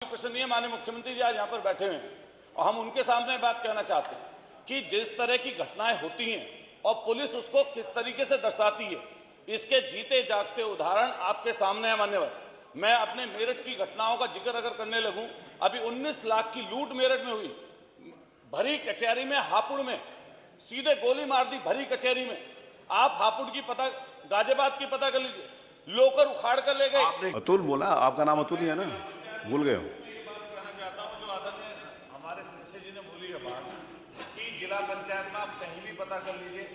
प्रसन्नीय माननीय मुख्यमंत्री जी आज यहाँ पर बैठे हुए हैं और हम उनके सामने बात कहना चाहते हैं कि जिस तरह की घटनाएं होती हैं और पुलिस उसको किस तरीके से दर्शाती है, इसके जीते जागते उदाहरण आपके सामने है मान्यवर। मैं अपने मेरठ की घटनाओं का जिक्र अगर करने लगूं, अभी 19 लाख की लूट मेरठ में हुई, भरी कचहरी में, हापुड़ में सीधे गोली मार दी भरी कचहरी में। आप हापुड़ की पता, गाजियाबाद की पता कर लीजिए, लोकर उखाड़ कर ले गए। अतुल बोला, आपका नाम अतुल ही है ना, भूल गए हो। कहना चाहता हूं जो आदरणीय हमारे सदस्य जी ने बोली है बात कि जिला पंचायत में आप कहीं भी पता कर लीजिए,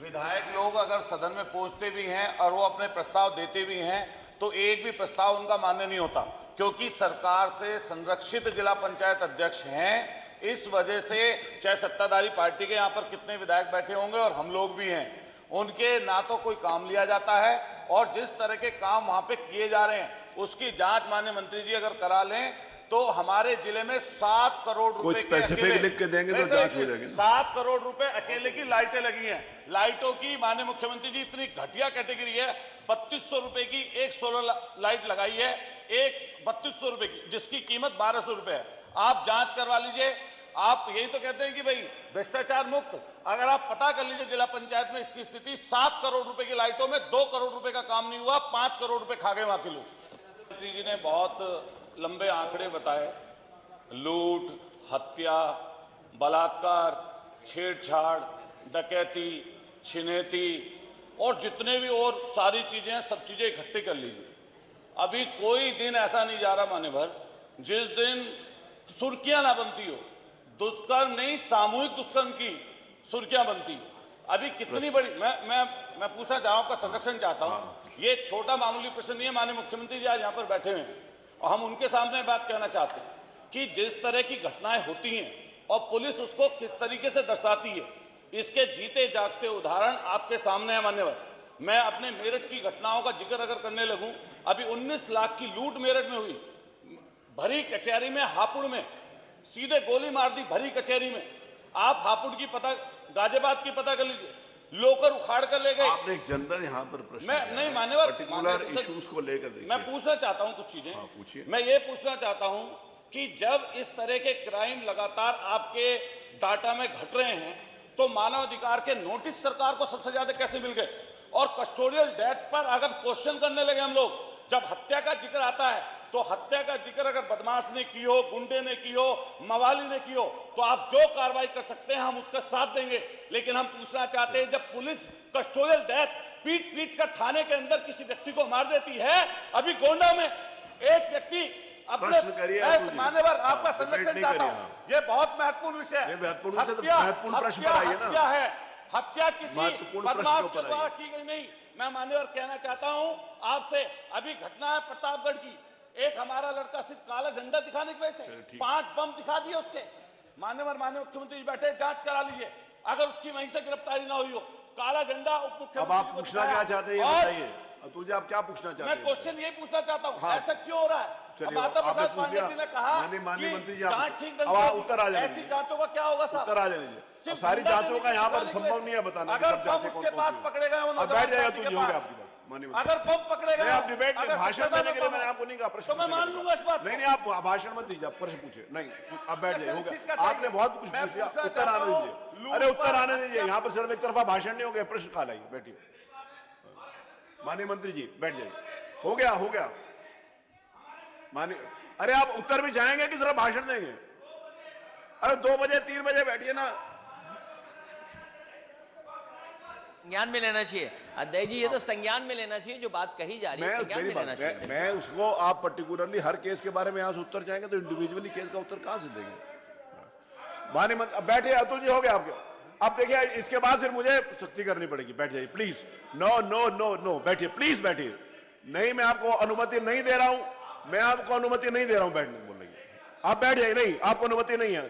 विधायक लोग अगर सदन में पहुंचते भी हैं और वो अपने प्रस्ताव देते भी हैं तो एक भी प्रस्ताव उनका मान्य नहीं होता, क्योंकि सरकार से संरक्षित जिला पंचायत अध्यक्ष हैं। इस वजह से चाहे सत्ताधारी पार्टी के यहाँ पर कितने विधायक बैठे होंगे और हम लोग भी हैं, उनके ना तो कोई काम लिया जाता है और जिस तरह के काम वहां पे किए जा रहे हैं उसकी जांच माननीय मंत्री जी अगर करा लें तो हमारे जिले में 7 करोड़ रुपए कुछ स्पेसिफिक लिख के देंगे तो जांच हो जाएगी। 7 करोड़ रुपए अकेले की लाइटें लगी हैं। लाइटों की माननीय मुख्यमंत्री जी इतनी घटिया कैटेगरी है, 3200 रुपए की एक सोलर लाइट लगाई है, एक 3200 रुपए की, जिसकी कीमत 1200 रुपए है। आप जांच करवा लीजिए। आप यही तो कहते हैं कि भाई भ्रष्टाचार मुक्त, अगर आप पता कर लीजिए जिला पंचायत में इसकी स्थिति, 7 करोड़ रुपए की लाइटों में 2 करोड़ रुपए का काम नहीं हुआ, 5 करोड़ रुपए खा गए वहां के लोग। मंत्री जी ने बहुत लंबे आंकड़े बताए, लूट, हत्या, बलात्कार, छेड़छाड़, डकैती, छिनैती और जितने भी और सारी चीजें हैं, सब चीजें इकट्ठी कर लीजिए। अभी कोई दिन ऐसा नहीं जा रहा मान्यवर जिस दिन सुर्खियां ना बनती हो। दुष्कर्म नहीं, सामूहिक दुष्कर्म की सुर्खियां बनती। अभी कितनी बड़ी, मैं पूछना चाह रहा हूं, आपका संरक्षण चाहता हूं। ये छोटा मामूली प्रश्न नहीं है, माननीय मुख्यमंत्री जी आज यहाँ पर बैठे हुए हैं और हम उनके सामने बात कहना चाहते हैं कि जिस तरह की घटनाएं होती हैं और पुलिस उसको किस तरीके से दर्शाती है, इसके जीते जागते उदाहरण आपके सामने है मान्यवर। मैं अपने मेरठ की घटनाओं का जिक्र अगर करने लगूं, अभी 19 लाख की लूट मेरठ में हुई, भरी कचहरी में, हापुड़ में सीधे गोली मार दी भरी कचहरी में। आप हापुड़ की पता, गाजियाबाद की पता कर लीजिए, लोकर उखाड़ कर ले गए। आपने एक जनरल यहाँ पर प्रश्न मैं नहीं मान्यवर, पर्टिकुलर इश्यूज को लेकर देखिए। मैं पूछना चाहता हूं कुछ चीजें। पूछिए। मैं ये पूछना चाहता हूं कि जब इस तरह के क्राइम लगातार आपके डाटा में घट रहे हैं तो मानव अधिकार के नोटिस सरकार को सबसे ज्यादा कैसे मिल गए? और कस्टोडियल डेथ पर अगर क्वेश्चन करने लगे हम लोग, जब हत्या का जिक्र आता है तो हत्या का जिक्र अगर बदमाश ने की हो, गुंडे ने की हो, मवाली ने की हो, तो आप जो कार्रवाई कर सकते हैं हम उसका साथ देंगे। लेकिन हम पूछना चाहते हैं, जब पुलिस कस्टोडियल डेथ पीट पीट कर थाने के अंदर किसी व्यक्ति को मार देती है, अभी गोंडा में एक व्यक्ति अपने मान्यवर, आपका संरक्षण चाहता हूं, ये बहुत महत्वपूर्ण विषय है। हत्या है, हत्या किसी बदमाश के द्वारा की गई नहीं। मैं मान्यवर कहना चाहता हूं आपसे, अभी घटना है प्रतापगढ़ की, एक हमारा लड़का सिर्फ काला झंडा दिखाने की वजह से 5 बम दिखा दिए उसके। मान्यवर माननीय मुख्यमंत्री जी बैठे, जांच करा लीजिए, अगर उसकी वहीं से गिरफ्तारी ना हुई हो। काला झंडा उप मुख्यमंत्री। अब आप पूछना क्या चाहते हैं ये बताइए। अतुल जी आप क्या पूछना चाहते हैं? मैं क्वेश्चन ये पूछना चाहता हूँ, ऐसा क्यों हो रहा है? माता प्रसाद पांडे जी ने कहा माननीय मंत्री जी जांच ठीक उत्तर आ जाए, ऐसी जांचों का क्या होगा साहब? उत्तर आ जाए। सारी जांचों का यहाँ पर संभव नहीं है बताना। अगर बम उसके पास पकड़े गए, बैठ जाएगा तो होगा आपकी बात। अगर बम पकड़े गए, आप डिबेट में भाषण देने के लिए मैंने आपको नहीं कहा प्रश्न, तो मैं मान लूंगा इस बात। नहीं आप भाषण मत दीजिए, आप प्रश्न पूछे। नहीं आप बैठ जाइए, हो गया, आपने बहुत कुछ पूछ लिया, उत्तर आने दीजिए। अरे उत्तर आने दीजिए, यहाँ पर सिर्फ एक तरफा भाषण नहीं हो गया, प्रश्न काल आइए, बैठिए। माननीय मंत्री जी बैठ जाइए, हो गया हो गया। माननीय, अरे आप उत्तर भी चाहेंगे कि सिर्फ भाषण देंगे? अरे 2 बजे 3 बजे बैठिए ना। संज्ञान में लेना चाहिए अध्यक्ष जी, ये तो संज्ञान में लेना चाहिए जो बात कही जा रही है, संज्ञान में लेना चाहिए। मैं उसको, आप पर्टिकुलरली हर केस के बारे में यहाँ से उत्तर चाहेंगे तो इंडिविजुअली केस का उत्तर कहां से देंगे? माननीय मंत्री बैठे, अतुल जी हो गया आपके। अब देखिए इसके बाद फिर मुझे सख्ती करनी पड़ेगी, बैठ जाइए please. No no no no, बैठिए प्लीज बैठिए। नहीं मैं आपको अनुमति नहीं दे रहा हूं, मैं आपको अनुमति नहीं दे रहा हूं बैठने बोल रही है। आप बैठ जाइए, नहीं आपको अनुमति नहीं है।